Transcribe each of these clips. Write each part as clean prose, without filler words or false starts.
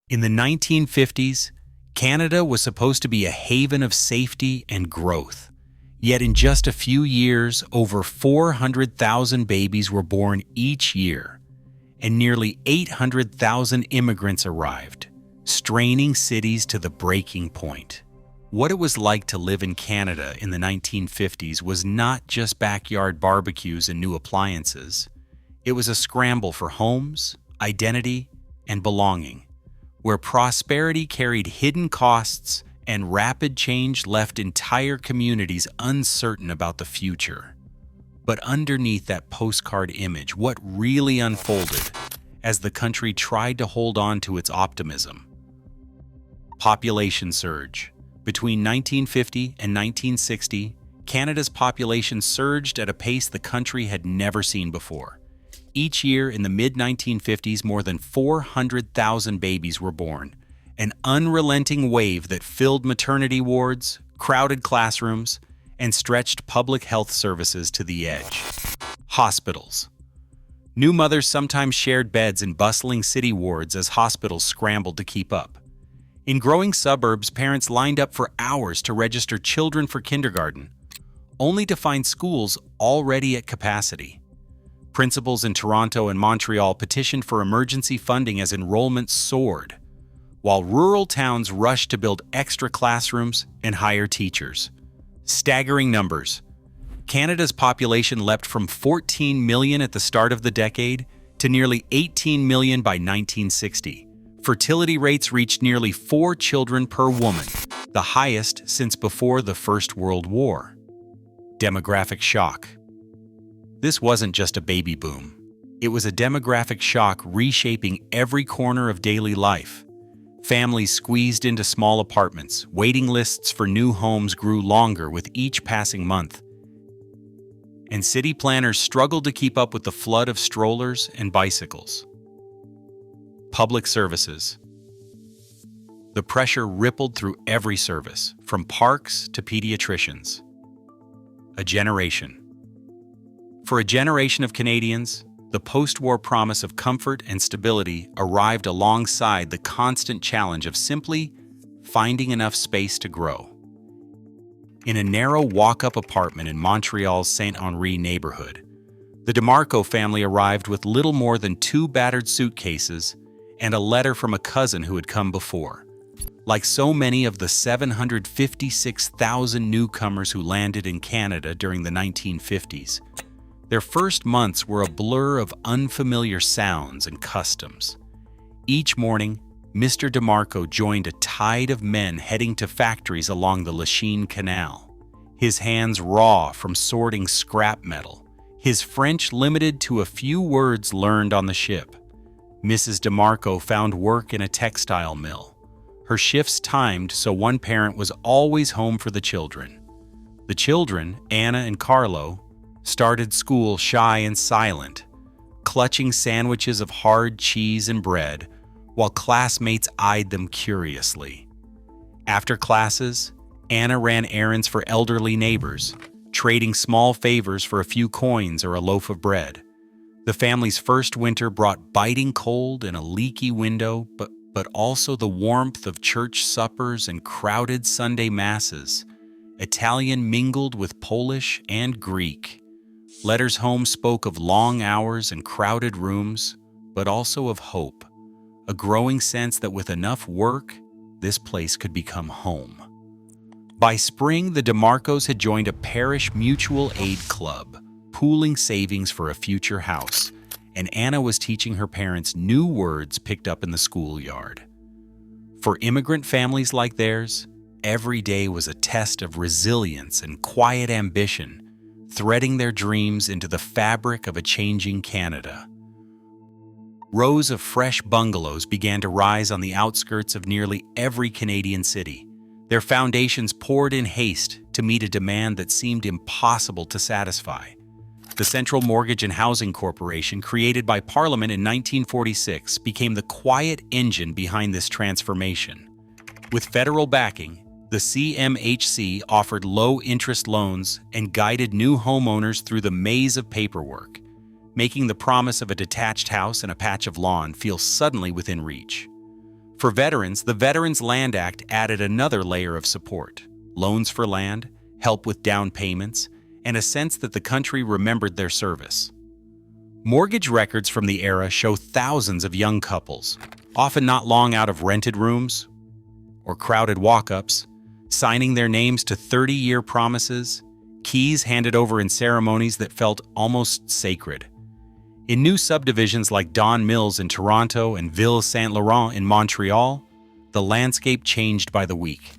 In the 1950s, Canada was supposed to be a haven of safety and growth. Yet in just a few years, over 400,000 babies were born each year, and nearly 800,000 immigrants arrived, straining cities to the breaking point. What it was like to live in Canada in the 1950s was not just backyard barbecues and new appliances. It was a scramble for homes, identity, and belonging, where prosperity carried hidden costs and rapid change left entire communities uncertain about the future. But underneath that postcard image, what really unfolded as the country tried to hold on to its optimism? Population surge. Between 1950 and 1960, Canada's population surged at a pace the country had never seen before. Each year in the mid-1950s, more than 400,000 babies were born, an unrelenting wave that filled maternity wards, crowded classrooms, and stretched public health services to the edge. Hospitals. New mothers sometimes shared beds in bustling city wards as hospitals scrambled to keep up. In growing suburbs, parents lined up for hours to register children for kindergarten, only to find schools already at capacity. Principals in Toronto and Montreal petitioned for emergency funding as enrollment soared, while rural towns rushed to build extra classrooms and hire teachers. Staggering numbers. Canada's population leapt from 14 million at the start of the decade to nearly 18 million by 1960. Fertility rates reached nearly 4 children per woman, the highest since before the First World War. Demographic shock. This wasn't just a baby boom. It was a demographic shock reshaping every corner of daily life. Families squeezed into small apartments. Waiting lists for new homes grew longer with each passing month. And city planners struggled to keep up with the flood of strollers and bicycles. Public services. The pressure rippled through every service, from parks to pediatricians. A generation. For a generation of Canadians, the post-war promise of comfort and stability arrived alongside the constant challenge of simply finding enough space to grow. In a narrow walk-up apartment in Montreal's Saint-Henri neighborhood, the DeMarco family arrived with little more than 2 battered suitcases and a letter from a cousin who had come before. Like so many of the 756,000 newcomers who landed in Canada during the 1950s, their first months were a blur of unfamiliar sounds and customs. Each morning, Mr. DeMarco joined a tide of men heading to factories along the Lachine Canal, his hands raw from sorting scrap metal, his French limited to a few words learned on the ship. Mrs. DeMarco found work in a textile mill, her shifts timed so one parent was always home for the children. The children, Anna and Carlo, started school shy and silent, clutching sandwiches of hard cheese and bread, while classmates eyed them curiously. After classes, Anna ran errands for elderly neighbors, trading small favors for a few coins or a loaf of bread. The family's first winter brought biting cold and a leaky window, but also the warmth of church suppers and crowded Sunday masses. Italian mingled with Polish and Greek. Letters home spoke of long hours and crowded rooms, but also of hope, a growing sense that with enough work, this place could become home. By spring, the DeMarcos had joined a parish mutual aid club, pooling savings for a future house, and Anna was teaching her parents new words picked up in the schoolyard. For immigrant families like theirs, every day was a test of resilience and quiet ambition, threading their dreams into the fabric of a changing Canada. Rows of fresh bungalows began to rise on the outskirts of nearly every Canadian city, their foundations poured in haste to meet a demand that seemed impossible to satisfy. The Central Mortgage and Housing Corporation, created by Parliament in 1946, became the quiet engine behind this transformation. With federal backing, the CMHC offered low-interest loans and guided new homeowners through the maze of paperwork, making the promise of a detached house and a patch of lawn feel suddenly within reach. For veterans, the Veterans Land Act added another layer of support: loans for land, help with down payments, and a sense that the country remembered their service. Mortgage records from the era show thousands of young couples, often not long out of rented rooms or crowded walk-ups, signing their names to 30-year promises, keys handed over in ceremonies that felt almost sacred. In new subdivisions like Don Mills in Toronto and Ville Saint-Laurent in Montreal, the landscape changed by the week.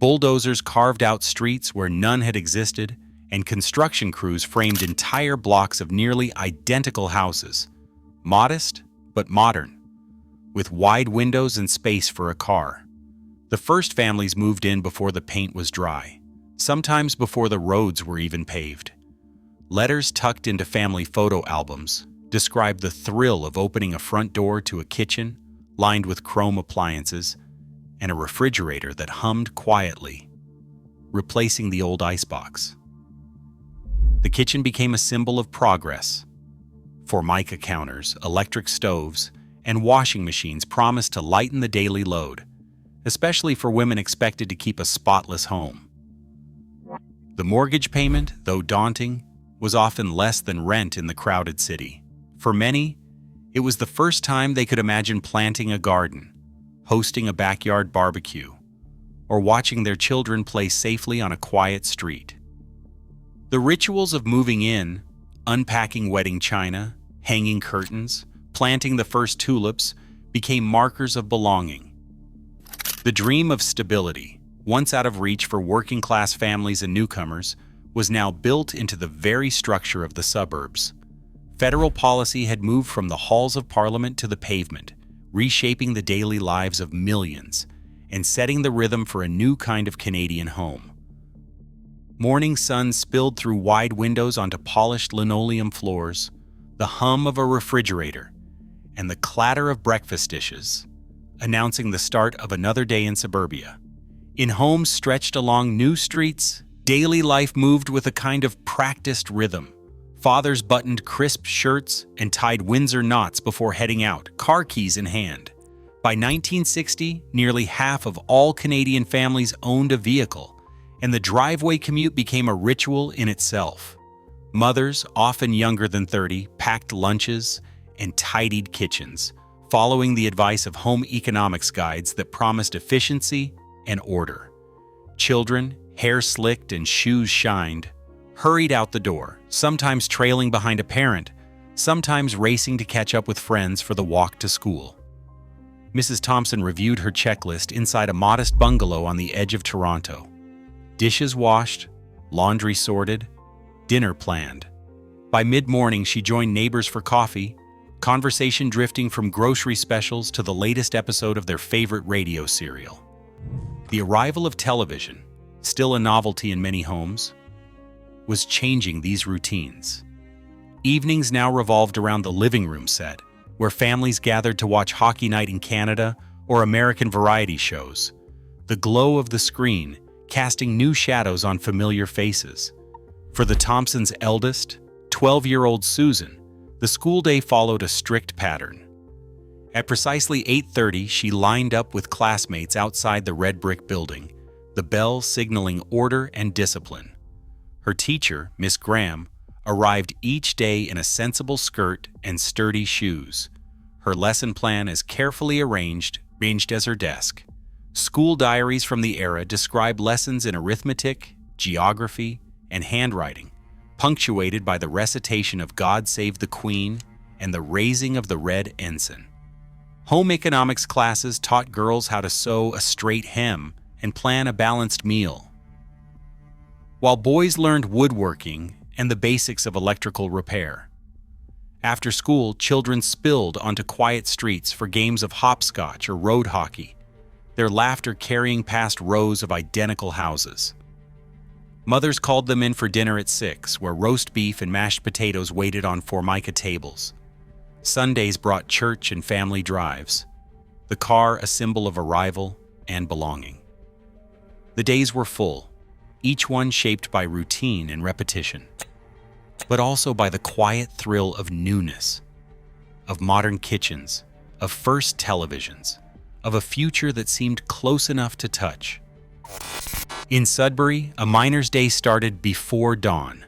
Bulldozers carved out streets where none had existed, and construction crews framed entire blocks of nearly identical houses, modest but modern, with wide windows and space for a car. The first families moved in before the paint was dry, sometimes before the roads were even paved. Letters tucked into family photo albums describe the thrill of opening a front door to a kitchen lined with chrome appliances and a refrigerator that hummed quietly, replacing the old icebox. The kitchen became a symbol of progress. Formica counters, electric stoves, and washing machines promised to lighten the daily load, especially for women expected to keep a spotless home. The mortgage payment, though daunting, was often less than rent in the crowded city. For many, it was the first time they could imagine planting a garden, hosting a backyard barbecue, or watching their children play safely on a quiet street. The rituals of moving in, unpacking wedding china, hanging curtains, planting the first tulips became markers of belonging. The dream of stability, once out of reach for working-class families and newcomers, was now built into the very structure of the suburbs. Federal policy had moved from the halls of Parliament to the pavement, reshaping the daily lives of millions and setting the rhythm for a new kind of Canadian home. Morning sun spilled through wide windows onto polished linoleum floors, the hum of a refrigerator, and the clatter of breakfast dishes, announcing the start of another day in suburbia. In homes stretched along new streets, daily life moved with a kind of practiced rhythm. Fathers buttoned crisp shirts and tied Windsor knots before heading out, car keys in hand. By 1960, nearly half of all Canadian families owned a vehicle, and the driveway commute became a ritual in itself. Mothers, often younger than 30, packed lunches and tidied kitchens, following the advice of home economics guides that promised efficiency and order. Children, hair slicked and shoes shined, hurried out the door, sometimes trailing behind a parent, sometimes racing to catch up with friends for the walk to school. Mrs. Thompson reviewed her checklist inside a modest bungalow on the edge of Toronto. Dishes washed, laundry sorted, dinner planned. By mid-morning, she joined neighbors for coffee, conversation drifting from grocery specials to the latest episode of their favorite radio serial. The arrival of television, still a novelty in many homes, was changing these routines. Evenings now revolved around the living room set, where families gathered to watch Hockey Night in Canada or American variety shows, the glow of the screen casting new shadows on familiar faces. For the Thompsons' eldest, 12-year-old Susan, the school day followed a strict pattern. At precisely 8:30, she lined up with classmates outside the red brick building, the bell signaling order and discipline. Her teacher, Miss Graham, arrived each day in a sensible skirt and sturdy shoes, her lesson plan as carefully arranged as her desk. School diaries from the era describe lessons in arithmetic, geography, and handwriting, punctuated by the recitation of God Save the Queen and the raising of the red ensign. Home economics classes taught girls how to sew a straight hem and plan a balanced meal, while boys learned woodworking and the basics of electrical repair. After school, children spilled onto quiet streets for games of hopscotch or road hockey, their laughter carrying past rows of identical houses. Mothers called them in for dinner at 6, where roast beef and mashed potatoes waited on formica tables. Sundays brought church and family drives, the car a symbol of arrival and belonging. The days were full, each one shaped by routine and repetition, but also by the quiet thrill of newness, of modern kitchens, of first televisions, of a future that seemed close enough to touch. In Sudbury, a miner's day started before dawn.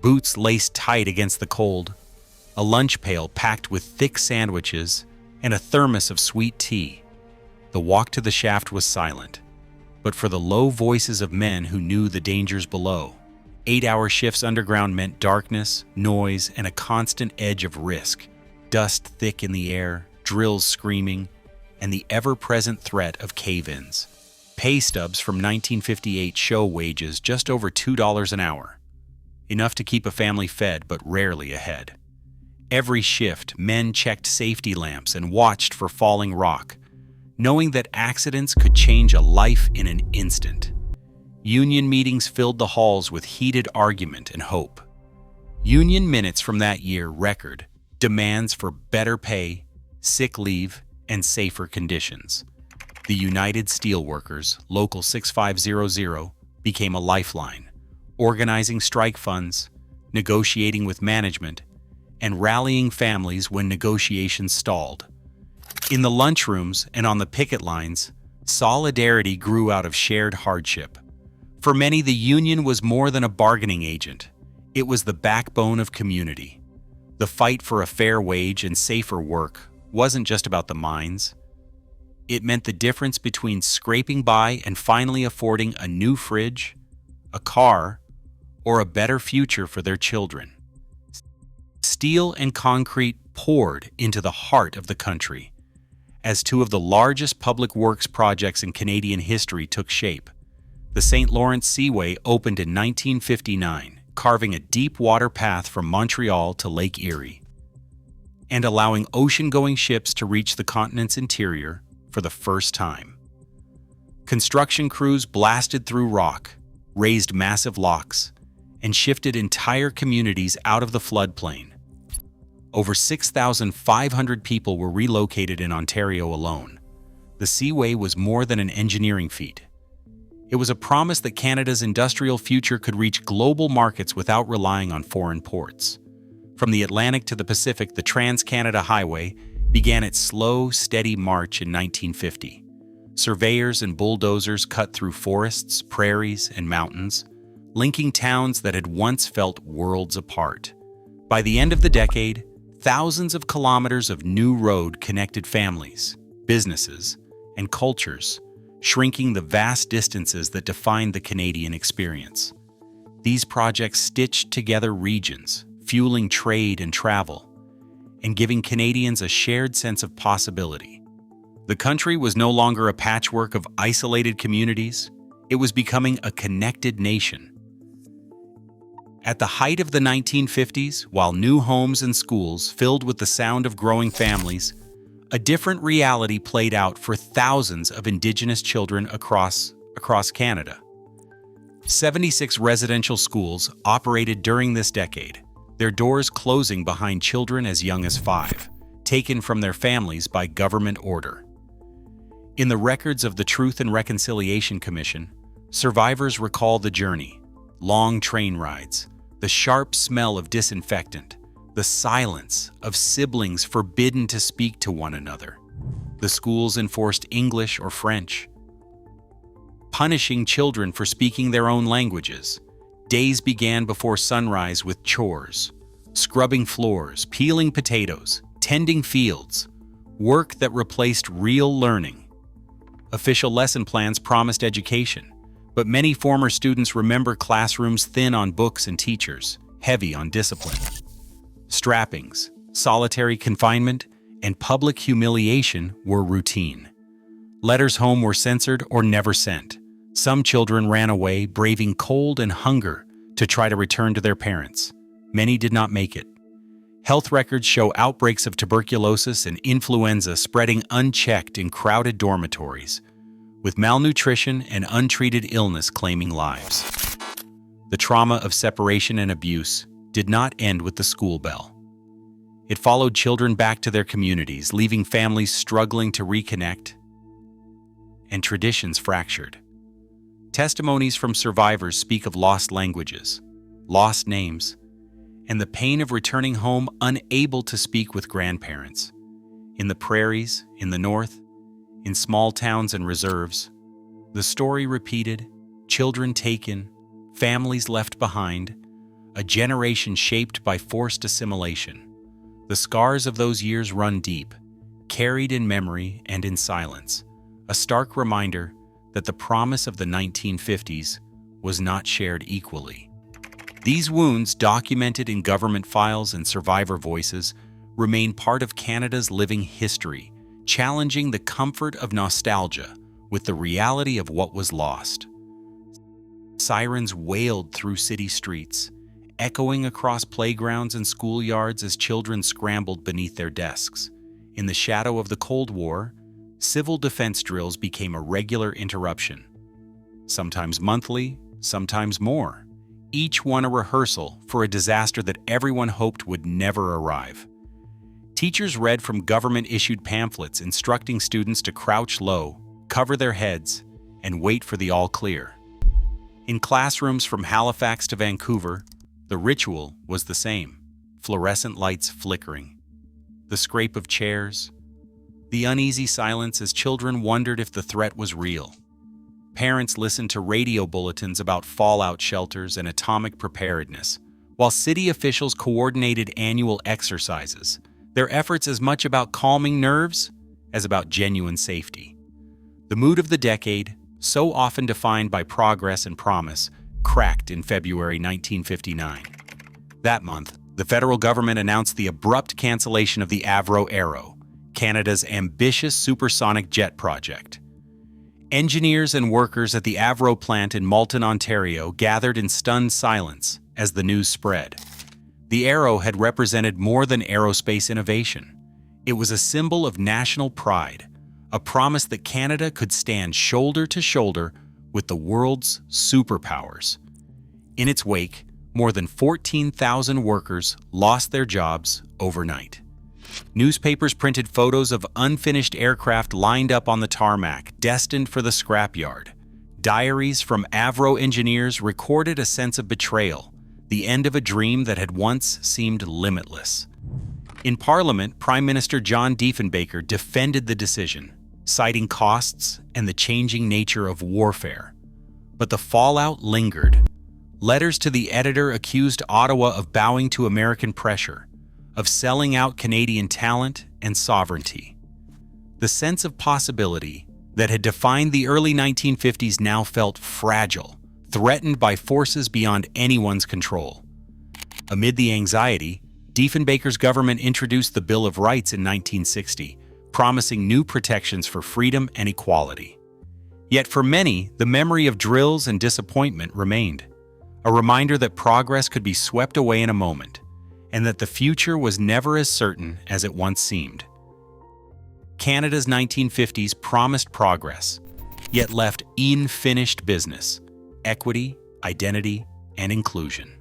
Boots laced tight against the cold, a lunch pail packed with thick sandwiches, and a thermos of sweet tea. The walk to the shaft was silent, but for the low voices of men who knew the dangers below. 8-hour shifts underground meant darkness, noise, and a constant edge of risk. Dust thick in the air, drills screaming, and the ever-present threat of cave-ins. Pay stubs from 1958 show wages just over $2 an hour. Enough to keep a family fed, but rarely ahead. Every shift, men checked safety lamps and watched for falling rock, knowing that accidents could change a life in an instant. Union meetings filled the halls with heated argument and hope. Union minutes from that year record demands for better pay, sick leave, and safer conditions. The United Steelworkers, Local 6500, became a lifeline, organizing strike funds, negotiating with management, and rallying families when negotiations stalled. In the lunchrooms and on the picket lines, solidarity grew out of shared hardship. For many, the union was more than a bargaining agent. It was the backbone of community. The fight for a fair wage and safer work wasn't just about the mines. It meant the difference between scraping by and finally affording a new fridge, a car, or a better future for their children. Steel and concrete poured into the heart of the country as two of the largest public works projects in Canadian history took shape. The St. Lawrence Seaway opened in 1959, carving a deep water path from Montreal to Lake Erie, and allowing ocean-going ships to reach the continent's interior for the first time. Construction crews blasted through rock, raised massive locks, and shifted entire communities out of the floodplain. Over 6,500 people were relocated in Ontario alone. The Seaway was more than an engineering feat. It was a promise that Canada's industrial future could reach global markets without relying on foreign ports. From the Atlantic to the Pacific, the Trans-Canada Highway began its slow, steady march in 1950. Surveyors and bulldozers cut through forests, prairies, and mountains, linking towns that had once felt worlds apart. By the end of the decade, thousands of kilometers of new road connected families, businesses, and cultures, shrinking the vast distances that defined the Canadian experience. These projects stitched together regions, fueling trade and travel, and giving Canadians a shared sense of possibility. The country was no longer a patchwork of isolated communities. It was becoming a connected nation. At the height of the 1950s, while new homes and schools filled with the sound of growing families, a different reality played out for thousands of Indigenous children across Canada. 76 residential schools operated during this decade, their doors closing behind children as young as 5, taken from their families by government order. In the records of the Truth and Reconciliation Commission, survivors recall the journey, long train rides, the sharp smell of disinfectant, the silence of siblings forbidden to speak to one another. The schools enforced English or French, punishing children for speaking their own languages. Days began before sunrise with chores, scrubbing floors, peeling potatoes, tending fields, work that replaced real learning. Official lesson plans promised education, but many former students remember classrooms thin on books and teachers, heavy on discipline. Strappings, solitary confinement, and public humiliation were routine. Letters home were censored or never sent. Some children ran away, braving cold and hunger to try to return to their parents. Many did not make it. Health records show outbreaks of tuberculosis and influenza spreading unchecked in crowded dormitories, with malnutrition and untreated illness claiming lives. The trauma of separation and abuse did not end with the school bell. It followed children back to their communities, leaving families struggling to reconnect and traditions fractured. Testimonies from survivors speak of lost languages, lost names, and the pain of returning home unable to speak with grandparents. In the prairies, in the north, In small towns and reserves, the story repeated, children taken, families left behind, a generation shaped by forced assimilation. The scars of those years run deep, carried in memory and in silence, a stark reminder that the promise of the 1950s was not shared equally. These wounds, documented in government files and survivor voices, remain part of Canada's living history, challenging the comfort of nostalgia with the reality of what was lost. Sirens wailed through city streets, echoing across playgrounds and schoolyards as children scrambled beneath their desks. In the shadow of the Cold War, civil defense drills became a regular interruption, sometimes monthly, sometimes more, each one a rehearsal for a disaster that everyone hoped would never arrive. Teachers read from government-issued pamphlets instructing students to crouch low, cover their heads, and wait for the all-clear. In classrooms from Halifax to Vancouver, the ritual was the same, fluorescent lights flickering, the scrape of chairs, the uneasy silence as children wondered if the threat was real. Parents listened to radio bulletins about fallout shelters and atomic preparedness, while city officials coordinated annual exercises, their efforts as much about calming nerves as about genuine safety. The mood of the decade, so often defined by progress and promise, cracked in February 1959. That month, the federal government announced the abrupt cancellation of the Avro Aero, Canada's ambitious supersonic jet project. Engineers and workers at the Avro plant in Malton, Ontario, gathered in stunned silence as the news spread. The Aero had represented more than aerospace innovation. It was a symbol of national pride, a promise that Canada could stand shoulder to shoulder with the world's superpowers. In its wake, more than 14,000 workers lost their jobs overnight. Newspapers printed photos of unfinished aircraft lined up on the tarmac, destined for the scrapyard. Diaries from Avro engineers recorded a sense of betrayal, the end of a dream that had once seemed limitless. In Parliament, Prime Minister John Diefenbaker defended the decision, citing costs and the changing nature of warfare. But the fallout lingered. Letters to the editor accused Ottawa of bowing to American pressure, of selling out Canadian talent and sovereignty. The sense of possibility that had defined the early 1950s now felt fragile, threatened by forces beyond anyone's control. Amid the anxiety, Diefenbaker's government introduced the Bill of Rights in 1960, promising new protections for freedom and equality. Yet for many, the memory of drills and disappointment remained, a reminder that progress could be swept away in a moment, and that the future was never as certain as it once seemed. Canada's 1950s promised progress, yet left unfinished business: equity, identity, and inclusion.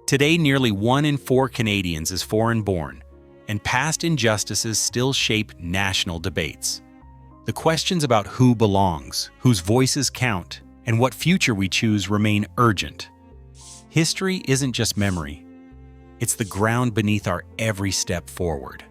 Today, nearly 1 in 4 Canadians is foreign-born, and past injustices still shape national debates. The questions about who belongs, whose voices count, and what future we choose remain urgent. History isn't just memory. It's the ground beneath our every step forward.